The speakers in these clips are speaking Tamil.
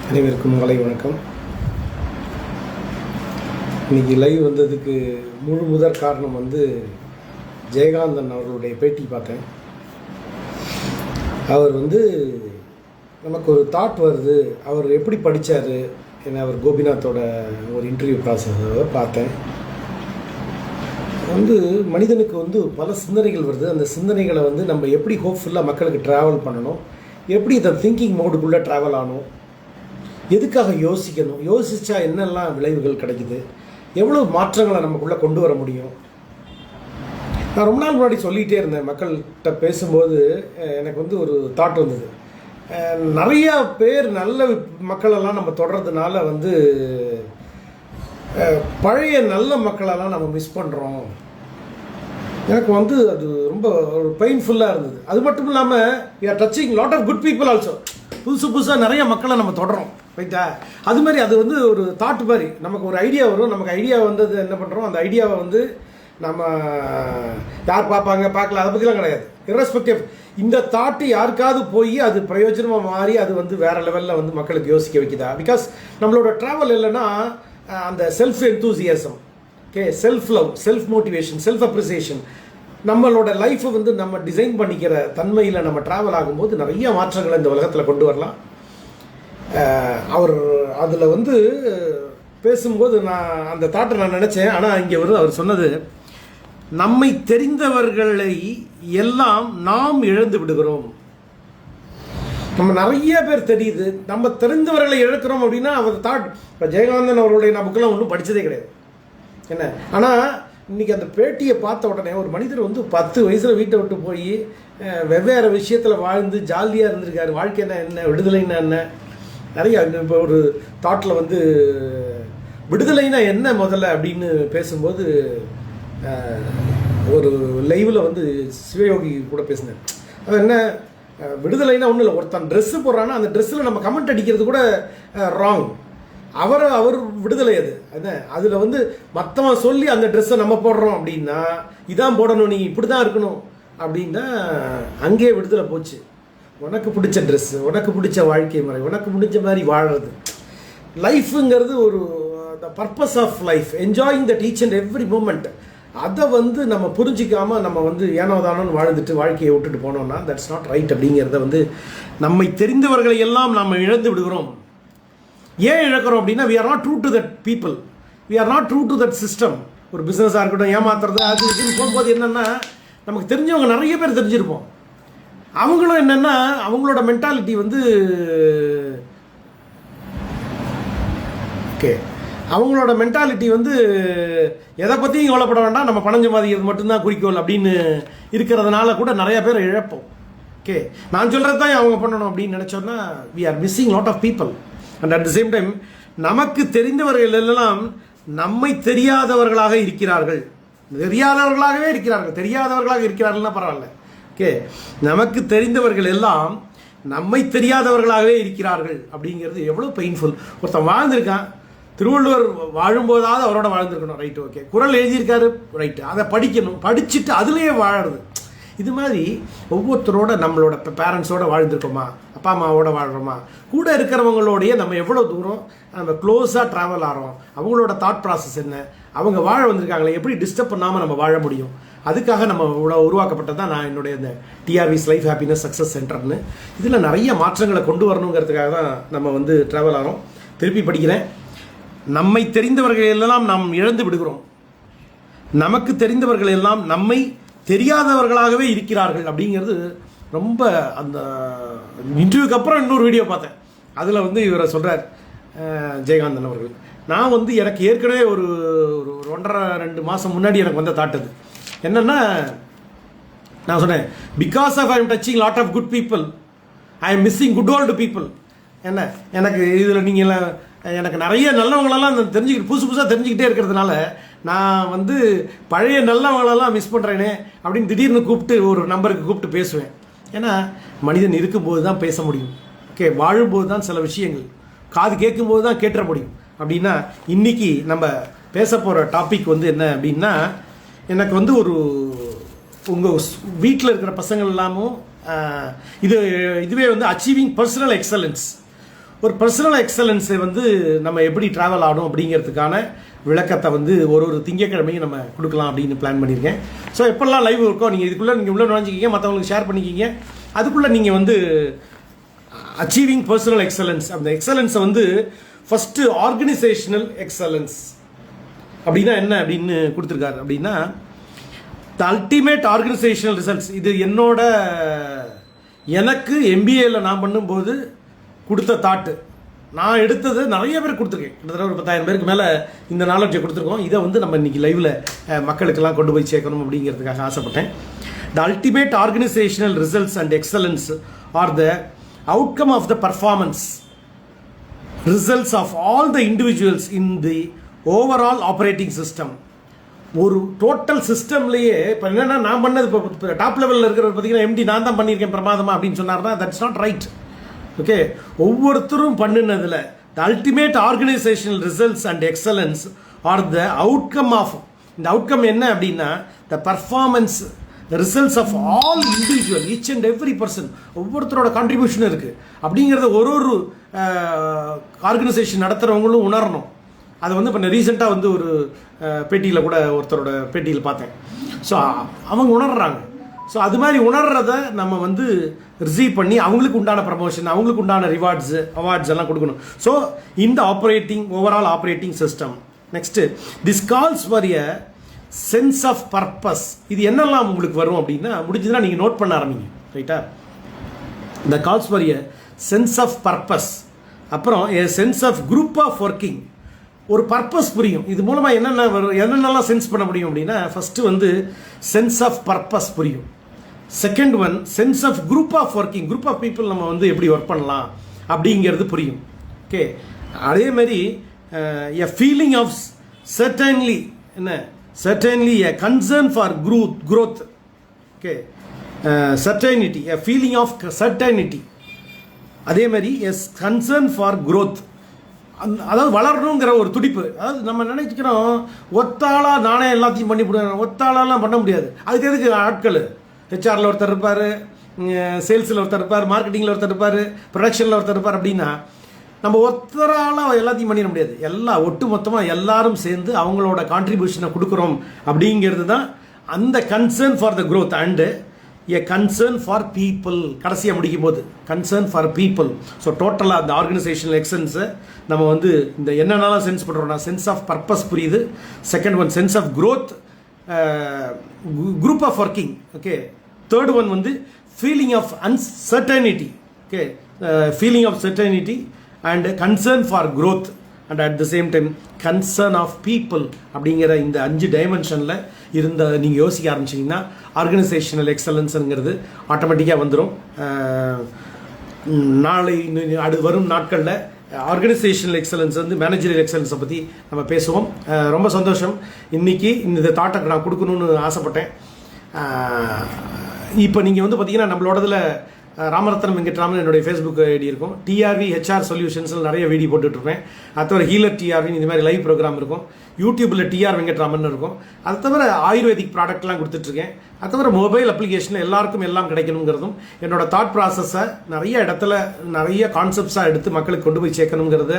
அனைவருக்கும் மாலை வணக்கம். இன்றைக்கி லைவ் வந்ததுக்கு முதற் காரணம் ஜெயகாந்தன் அவர்களுடைய பேட்டி பார்த்தேன். அவர் நமக்கு ஒரு தாட் வருது, அவர் எப்படி படித்தார் என்ன, அவர் கோபிநாத்தோட ஒரு இன்டர்வியூ ப்ராசஸை பார்த்தேன். மனிதனுக்கு பல சிந்தனைகள் வருது. அந்த சிந்தனைகளை நம்ம எப்படி ஹோப்ஃபுல்லாக மக்களுக்கு ட்ராவல் பண்ணணும், எப்படி இந்த திங்கிங் மோடுக்குள்ளே ட்ராவல் ஆகணும், எதுக்காக யோசிக்கணும், யோசித்தா என்னெல்லாம் விளைவுகள் கிடைக்குது, எவ்வளோ மாற்றங்களை நமக்குள்ளே கொண்டு வர முடியும். நான் ரொம்ப நாள் முன்னாடி சொல்லிகிட்டே இருந்தேன். மக்கள்கிட்ட பேசும்போது எனக்கு ஒரு தாட் வந்தது. நிறையா பேர் நல்ல மக்களெல்லாம் நம்ம தொடர்றதுனால பழைய நல்ல மக்களெல்லாம் நம்ம மிஸ் பண்ணுறோம். எனக்கு அது ரொம்ப ஒரு பெயின்ஃபுல்லாக இருந்தது. அது மட்டும் இல்லாமல் we are touching lot of good people also. புதுசாக நிறைய மக்களை நம்ம தொடரோம், ரைட்டா? அது மாதிரி அது ஒரு தாட் மாதிரி நமக்கு ஒரு ஐடியா வரும். நமக்கு ஐடியா என்ன பண்ணுறோம், அந்த ஐடியாவை நம்ம யார் பார்ப்பாங்க பார்க்கல அதை பற்றிலாம் கிடையாது. இர்ரெஸ்பெக்டிவ் இந்த தாட்டு யாருக்காவது போய் அது பிரயோஜனமாக மாறி அது வேறு லெவலில் மக்களுக்கு யோசிக்க வைக்குதா? பிகாஸ் நம்மளோட ட்ராவல் இல்லைன்னா அந்த self enthusiasm, okay, self love, self motivation, self appreciation, நம்மளோட லைஃப்பை நம்ம டிசைன் பண்ணிக்கிற தன்மையில் நம்ம ட்ராவல் ஆகும்போது நிறைய மாற்றங்களை இந்த உலகத்தில் கொண்டு வரலாம். அவர் அதில் பேசும்போது நான் அந்த தாட்டை நான் நினச்சேன். ஆனால் இங்கே அவர் சொன்னது, நம்மை தெரிந்தவர்களை எல்லாம் நாம் இழந்து விடுகிறோம். நம்ம நிறைய பேர் தெரியுது, நம்ம தெரிந்தவர்களை இழக்கிறோம் அப்படின்னா அவர் தாட். இப்போ ஜெயகாந்தன் அவர்களுடைய நான் புக்கெல்லாம் ஒன்றும் படித்ததே கிடையாது என்ன. ஆனால் இன்றைக்கி அந்த பேட்டியை பார்த்த உடனே ஒரு மனிதர் 10 வயசில் வீட்டை விட்டு போய் வெவ்வேறு விஷயத்தில் வாழ்ந்து ஜாலியாக இருந்திருக்காரு. வாழ்க்கைன்னா என்ன, விடுதலைன்னா என்ன, நிறைய இப்போ ஒரு தாட்டில் விடுதலைனா என்ன முதல்ல அப்படின்னு பேசும்போது ஒரு லைவில் சிவயோகி கூட பேசினேன். அது என்ன, விடுதலைனா ஒன்றும் இல்லை, ஒருத்தன் ட்ரெஸ்ஸு போடுறான்னா அந்த ட்ரெஸ்ஸில் நம்ம கமெண்ட் அடிக்கிறது கூட ராங். அவர் விடுதலை அது என்ன. அதில் மற்றவன் சொல்லி அந்த ட்ரெஸ்ஸை நம்ம போடுறோம் அப்படின்னா, இதான் போடணும், நீ இப்படி தான் இருக்கணும் அப்படின்னா அங்கேயே விடுதலை போச்சு. உனக்கு பிடிச்ச ட்ரெஸ்ஸு, உனக்கு பிடிச்ச வாழ்க்கை முறை, உனக்கு பிடிச்ச மாதிரி வாழறது. லைஃபுங்கிறது ஒரு the purpose of life, enjoying that each and every moment. அதை நம்ம புரிஞ்சிக்காமல் நம்ம ஏனோதானோன்னு வாழ்ந்துட்டு வாழ்க்கையை விட்டுட்டு போனோம்னா தட்ஸ் நாட் ரைட். அப்படிங்கிறத நம்மை தெரிந்தவர்களை எல்லாம் நாம் இழந்து விடுகிறோம். ஏன் இழக்கிறோம் அப்படின்னா we are not true to that people, we are not true to that system. ஒரு பிஸ்னஸாக இருக்கட்டும், ஏமாத்துறது அது இதுன்னு போகும்போது என்னென்னா, நமக்கு தெரிஞ்சவங்க நிறைய பேர் தெரிஞ்சிருப்போம். அவங்களும் என்னென்னா அவங்களோட மென்டாலிட்டி ஓகே, அவங்களோட மென்டாலிட்டி எதை பற்றியும் கவலைப்பட வேண்டாம், நம்ம பணம் சம்பாதிக்கிறது மட்டும்தான் குறிக்கோள் அப்படின்னு இருக்கிறதுனால கூட நிறைய பேர் இழப்போம். ஓகே, நான் சொல்கிறது தான் அவங்க பண்ணணும் அப்படின்னு நினச்சோன்னா we are missing lot of people. And at the same time நமக்கு தெரிந்தவர்கள் எல்லாம் நம்மை தெரியாதவர்களாக இருக்கிறார்கள். தெரியாதவர்களாக இருக்கிறார்கள்னா பரவாயில்ல. ஓகே, நமக்கு தெரிந்தவர்கள் எல்லாம் நம்மை தெரியாதவர்களாகவே இருக்கிறார்கள். அப்படிங்கிறது எவ்வளோ பெயின்ஃபுல். ஒருத்தன் வாழ்ந்திருக்கான், திருவள்ளுவர் வாழும்போதாவது அவரோட வாழ்ந்துருக்கணும், ரைட்டு, ஓகே. குறள் எழுதியிருக்காரு, ரைட்டு, அதை படிக்கணும், படிச்சுட்டு அதுலேயே வாழறது. இது மாதிரி ஒவ்வொருத்தரோட நம்மளோட பேரண்ட்ஸோடு வாழ்ந்துருக்கோமா, அப்பா அம்மாவோட வாழ்கிறோமா, கூட இருக்கிறவங்களோடைய நம்ம எவ்வளோ தூரம் நம்ம க்ளோஸாக ட்ராவல் ஆகிறோம், அவங்களோட தாட் ப்ராசஸ் என்ன, அவங்க வாழ வந்திருக்காங்களே, எப்படி டிஸ்டர்ப் பண்ணாமல் நம்ம வாழ முடியும். அதுக்காக நம்ம உருவாக்கப்பட்டது தான் நான் என்னுடைய இந்த டிஆர்விஸ் லைஃப் ஹாப்பினஸ் சக்ஸஸ் சென்டர்னு. இதில் நிறைய மாற்றங்களை கொண்டு வரணுங்கிறதுக்காக தான் நம்ம ட்ராவல் ஆகிறோம். திருப்பி படிக்கிறேன். நம்மை தெரிந்தவர்கள் எல்லாம் நாம் இழந்து விடுகிறோம், நமக்கு தெரிந்தவர்கள் எல்லாம் நம்மை தெரியாதவர்களாகவே இருக்கிறார்கள். அப்படிங்கிறது ரொம்ப அந்த இன்டர்வியூக்கு அப்புறம் இன்னொரு வீடியோ பார்த்தேன். அதில் இவரை சொல்கிறார் ஜெயகாந்தன் அவர்கள். நான் எனக்கு ஏற்கனவே ஒரு 1.5-2 மாதம் முன்னாடி எனக்கு தாட்டது என்னென்னா, நான் சொன்னேன், because of I am touching lot of good people, I am missing good old people. என்ன, எனக்கு இதில் நீங்கள் எனக்கு நிறைய நல்லவங்களெல்லாம் தெரிஞ்சுக்கிட்டு புதுசாக தெரிஞ்சுக்கிட்டே இருக்கிறதுனால நான் பழைய நல்லவங்களெல்லாம் மிஸ் பண்ணுறேனே அப்படின்னு திடீர்னு கூப்பிட்டு ஒரு நம்பருக்கு கூப்பிட்டு பேசுவேன். ஏன்னா மனிதன் இருக்கும்போது தான் பேச முடியும். ஓகே, வாழும்போது தான் சில விஷயங்கள் காது கேட்கும்போது தான் கேட்டுற முடியும். அப்படின்னா இன்றைக்கி நம்ம பேச போகிற டாபிக் என்ன அப்படின்னா, எனக்கு ஒரு உங்கள் வீட்டில் இருக்கிற பசங்கள் எல்லாமும் இதுவே அச்சீவிங் பர்சனல் எக்ஸலன்ஸ். ஒரு பர்சனல் எக்ஸலன்ஸை வந்து நம்ம எப்படி ட்ராவல் ஆகணும் அப்படிங்கிறதுக்கான விளக்கத்தை வந்து ஒரு திங்கக்கிழமையும் நம்ம கொடுக்கலாம் அப்படின்னு பிளான் பண்ணியிருக்கேன். ஸோ எப்பெல்லாம் லைவ் இருக்கோ நீங்கள் இதுக்குள்ளே நீங்கள் உள்ளே நுழைஞ்சிக்கிங்க, மற்றவங்களுக்கு ஷேர் பண்ணிக்கிங்க. அதுக்குள்ளே நீங்கள் வந்து அச்சீவிங் பர்சனல் எக்ஸலன்ஸ், அந்த எக்ஸலன்ஸை வந்து ஃபஸ்ட்டு ஆர்கனைசேஷனல் எக்ஸலன்ஸ் அப்படின்னா என்ன அப்படின்னு கொடுத்துருக்காரு. அப்படின்னா த அல்டிமேட் ஆர்கனைசேஷனல் ரிசல்ட்ஸ். இது எனக்கு எம்பிஏல நான் பண்ணும்போது கொடுத்த தாட்டு, நான் எடுத்தது நிறைய பேர் கொடுத்துருக்கேன். கிட்டத்தட்ட ஒரு 10,000 பேருக்கு மேலே இந்த நாலேஜை கொடுத்துருக்கோம். இதை வந்து நம்ம இன்னைக்கு லைவில் மக்களுக்கெல்லாம் கொண்டு போய் சேர்க்கணும் அப்படிங்கிறதுக்காக ஆசைப்பட்டேன். The ultimate organisational results and excellence are the outcome of the performance results of all the individuals in the overall operating system. ஒரு டோட்டல் சிஸ்டம்லேயே இப்போ என்னென்னா நான் பண்ணது இப்போ டாப் லெவலில் இருக்கிறவர் பார்த்தீங்கன்னா எம்டி நான் தான் பண்ணியிருக்கேன் பிரமாதமாக அப்படின்னு சொன்னார்னா தட்ஸ் நாட் ரைட். ஓகே, ஒவ்வொருத்தரும் பண்ணினதில் the ultimate organisational results and excellence are the outcome of, இந்த அவுட்கம் என்ன அப்படின்னா the performance results of all individual, each and every person, ஒவ்வொருத்தரோட கான்ட்ரிபியூஷன் இருக்குது அப்படிங்கிறத ஒரு ஆர்கனைசேஷன் நடத்துகிறவங்களும் உணரணும். அதை வந்து இப்போ ரீசெண்டாக வந்து ஒரு பேட்டியில் கூட ஒருத்தரோட பேட்டியில் பார்த்தேன். ஸோ அவங்க உணர்றாங்க. ஸோ அது மாதிரி உணர்றத நம்ம வந்து ரிசீவ் பண்ணி அவங்களுக்கு உண்டான ப்ரமோஷன், அவங்களுக்கு உண்டான அவார்ட்ஸ் எல்லாம் கொடுக்கணும். ஸோ இந்த overall operating system. Next this calls for a sense of purpose. இது என்னெல்லாம் உங்களுக்கு வரும் அப்படின்னா முடிஞ்சதுன்னா நீங்கள் நோட் பண்ண ஆரம்பிங்க. ரைட்டா? The calls for a sense of purpose, அப்புறம் a sense of group of working. ஒரு பர்பஸ் புரியும். இது மூலமாக என்னென்னலாம் சென்ஸ் பண்ண முடியும் அப்படின்னா ஃபஸ்ட்டு வந்து சென்ஸ் ஆஃப் பர்பஸ் புரியும். Second one sense of group of working, group of people நம்ம வந்து எப்படி ஒர்க் பண்ணலாம் அப்படிங்கிறது புரியும். ஓகே, அதேமாதிரி a feeling of certainly a concern for growth. Okay, certainty, a feeling of certainty. அதே மாதிரி எஸ் கன்சர்ன் ஃபார் growth, அதாவது வளரணுங்கிற ஒரு துடிப்பு. அதாவது நம்ம நினைக்கிறோம் ஒத்தாளா நானே எல்லாத்தையும் பண்ணிவிடுவேன், ஒத்தாளாலாம் பண்ண முடியாது. அதுக்கு எதுக்கு ஆட்கள்? ஹெச்ஆரில் ஒருத்தர் இருப்பார், சேல்ஸில் ஒருத்தர் இருப்பார், மார்க்கெட்டிங்கில் ஒருத்தர் இருப்பார், ப்ரொடக்ஷனில் ஒருத்தர் இருப்பார். அப்படின்னா நம்ம ஒருத்தரால் எல்லாத்தையும் பண்ணிட முடியாது. எல்லாம் ஒட்டு மொத்தமாக எல்லாரும் சேர்ந்து அவங்களோட கான்ட்ரிபியூஷனை கொடுக்குறோம். அப்படிங்கிறது தான் அந்த concern for the growth and a concern for people. கடைசியாக முடிக்கும் போது கன்சர்ன் ஃபார் பீப்புள். ஸோ டோட்டலாக அந்த ஆர்கனைசேஷனல் எக்ஸலன்ஸை நம்ம வந்து இந்த என்னென்னலாம் சென்ஸ் பண்ணுறோம்னா சென்ஸ் ஆஃப் பர்பஸ் புரியுது. Second one sense of growth, group of working. Okay, third one வந்து feeling of uncertainty. Okay, feeling of certainty and concern for growth and at the same time concern of people. அப்படிங்கிற இந்த 5 டைமென்ஷனில் இருந்த நீங்கள் யோசிக்க ஆரம்பிச்சிங்கன்னா ஆர்கனைசேஷனல் எக்ஸலன்ஸுங்கிறது ஆட்டோமேட்டிக்காக வந்துடும். நாளை வரும் நாட்களில் ஆர்கனைசேஷனல் எக்ஸலன்ஸ் வந்து மேனேஜரியல் எக்ஸலன்ஸை பற்றி நம்ம பேசுவோம். ரொம்ப சந்தோஷம். இன்றைக்கி இந்த தாட்டை நான் கொடுக்கணும்னு ஆசைப்பட்டேன். இப்போ நீங்கள் வந்து பார்த்தீங்கன்னா நம்மளோடதில் ராமரத்னம் வெங்கட்ராமன் என்னுடைய ஃபேஸ்புக் ஐடி இருக்கும். டிஆர்வி ஹெச்ஆர் சொல்யூஷன்ஸில் நிறைய வீடியோ போட்டுட்ருப்பேன். அது தவிர ஹீலர் டிஆர்வின்னு இந்த மாதிரி லைவ் ப்ரோக்ராம் இருக்கும். யூடியூப்பில் டிஆர் வெங்கட்ராமன் இருக்கும். அது தவிர ஆயுர்வேதிக் ப்ராடக்ட்லாம் கொடுத்துட்ருக்கேன். அது தவிர மொபைல் அப்ளிகேஷனில் எல்லாருக்கும் எல்லாம் கிடைக்கணுங்கிறதும் என்னோட தாட் ப்ராசஸை நிறைய இடத்துல நிறைய கான்செப்ட்ஸாக எடுத்து மக்களுக்கு கொண்டு போய் சேர்க்கணுங்கிறத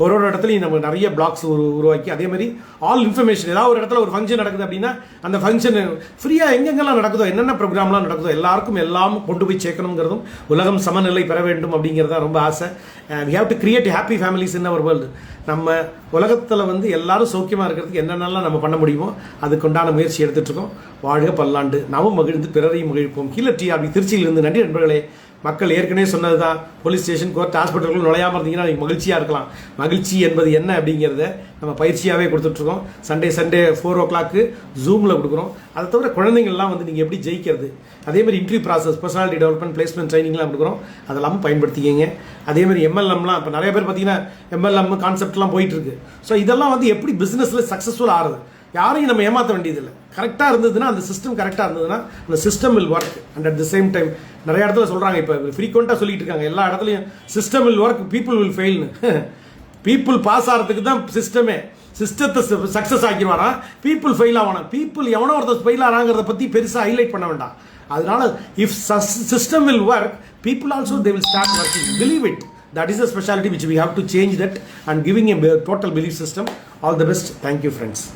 ஒரு இடத்துலையும் நம்ம நிறைய பிளாக்ஸ் உருவாக்கி அதே மாதிரி ஆல் இன்ஃபர்மேஷன், ஏதாவது ஒரு இடத்துல ஒரு ஃபங்க்ஷன் நடக்குது அப்படின்னா அந்த ஃபங்க்ஷன் ஃப்ரீயாக எங்கெங்கெல்லாம் நடக்குதோ, என்னென்ன ப்ரோக்ராம்லாம் நடக்குதோ எல்லாருக்கும் எல்லாம் கொண்டு போய் சேர்க்கணுங்கிறதும் உலகம் சமநிலை பெற வேண்டும் அப்படிங்கிறதா ரொம்ப ஆசை. we have to create happy families in our world. நம்ம உலகத்தில் வந்து எல்லாரும் சௌக்கியமாக இருக்கிறதுக்கு என்னென்னலாம் நம்ம பண்ண முடியுமோ அதுக்குண்டான முயற்சி எடுத்துகிட்டு இருக்கோம். வாழ்க பல்லாண்டு, நாமும் மகிழ்ந்து பிறரையும் மகிழ்ப்போம். கீழே டிஆர்பி திருச்சியிலிருந்து நன்றி நண்பர்களே. மக்கள் ஏற்கனவே சொன்னது தான், போலீஸ் ஸ்டேஷன், கோர்ட், ஹாஸ்பிட்டல்கள் நுழையாமல் இருந்தீங்கன்னா நீங்கள் மகிழ்ச்சியாக இருக்கலாம். மகிழ்ச்சி என்பது என்ன அப்படிங்கிறத நம்ம பயிற்சியாகவே கொடுத்துட்ருக்கோம். சண்டே 4 o'clock ஜூமில் கொடுக்குறோம். அதை தவிர குழந்தைங்கள்லாம் வந்து நீங்கள் எப்படி ஜெயிக்கிறது, அதேமாதிரி interview process, personality development, placement ட்ரைனிங்லாம் கொடுக்குறோம். அதெல்லாமும் பயன்படுத்திக்கிங்க. அதேமாதிரி எம்எல்எம்லாம் இப்போ நிறைய பேர் பார்த்தீங்கன்னா எம்எல்எம் கான்செப்ட்லாம் போயிட்டுருக்கு. ஸோ இதெல்லாம் வந்து எப்படி பிஸ்னஸில் சக்ஸஸ்ஃபுல் ஆகுது, யாரையும் நம்ம ஏமாற்ற வேண்டியதில்லை. கரெக்டாக இருந்ததுன்னா அந்த சிஸ்டம் கரெக்டாக இருந்ததுன்னா அந்த system will work. And at the same time நிறைய இடத்துல சொல்கிறாங்க, இப்போ ஃப்ரீக்வெண்ட்டாக சொல்லிட்டு இருக்காங்க எல்லா இடத்துலையும் system will work, people will ஃபெயில்னு. பீப்புள் பாஸ் ஆகிறதுக்கு தான் சிஸ்டமே. சிஸ்டத்தை சக்ஸஸ் ஆக்கிடுவானா, பீப்புள் ஃபெயில் ஆவானா. பீப்புள் எவனோ ஒருத்தர் ஃபெயில் ஆகிறாங்கிறத பற்றி பெருசாக ஹைலைட் பண்ண வேண்டாம். அதனால if system will work, people also they will start working. Believe it. That is the specialty which we have to change that and giving a total belief system. All the best. Thank you, friends.